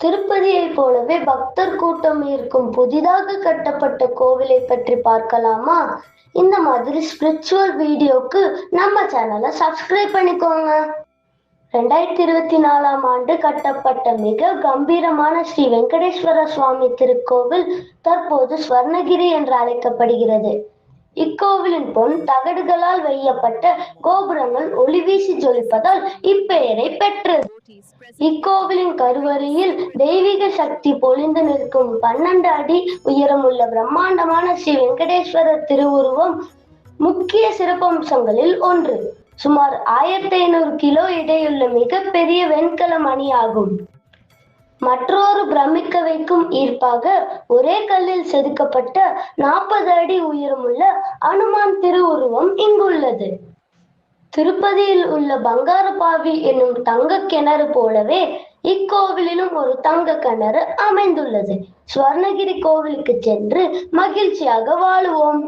திருப்பதியைப் போலவே பக்தர் கூட்டம் இருக்கும் புதிதாக கட்டப்பட்ட கோவிலை பற்றி பார்க்கலாமா? இந்த மாதிரி ஸ்பிரிச்சுவல் வீடியோக்கு நம்ம சேனலை சப்ஸ்கிரைப் பண்ணிக்கோங்க. 2024ஆம் ஆண்டு கட்டப்பட்ட மிக கம்பீரமான ஸ்ரீ வெங்கடேஸ்வர சுவாமி திருக்கோவில் தற்போது ஸ்வர்ணகிரி என்று அழைக்கப்படுகிறது. இக்கோவிலின் பொன் தகடுகளால் வெய்யப்பட்ட கோபுரங்கள் ஒளி வீசி ஜொலிப்பதால் இப்பெயரை பெற்றது. இக்கோவிலின் கருவறையில் தெய்வீக சக்தி பொழிந்து நிற்கும் 12 அடி உயரமுள்ள பிரம்மாண்டமான ஸ்ரீ வெங்கடேஸ்வரர் திருவுருவம் முக்கிய சிறப்பம்சங்களில் ஒன்று. சுமார் 1500 கிலோ எடையுள்ள மிகப்பெரிய வெண்கல மணி ஆகும். மற்றொரு பிரமிக்க வைக்கும் ஈர்ப்பாக ஒரே கல்லில் செதுக்கப்பட்ட 40 அடி உயரமுள்ள அனுமான் திருவுருவம் இங்குள்ளது. திருப்பதியில் உள்ள பங்காரபாவி என்னும் தங்க கிணறு போலவே இக்கோவிலிலும் ஒரு தங்க கிணறு அமைந்துள்ளது. ஸ்வர்ணகிரி கோவிலுக்கு சென்று மகிழ்ச்சியாக வாழுவோம்.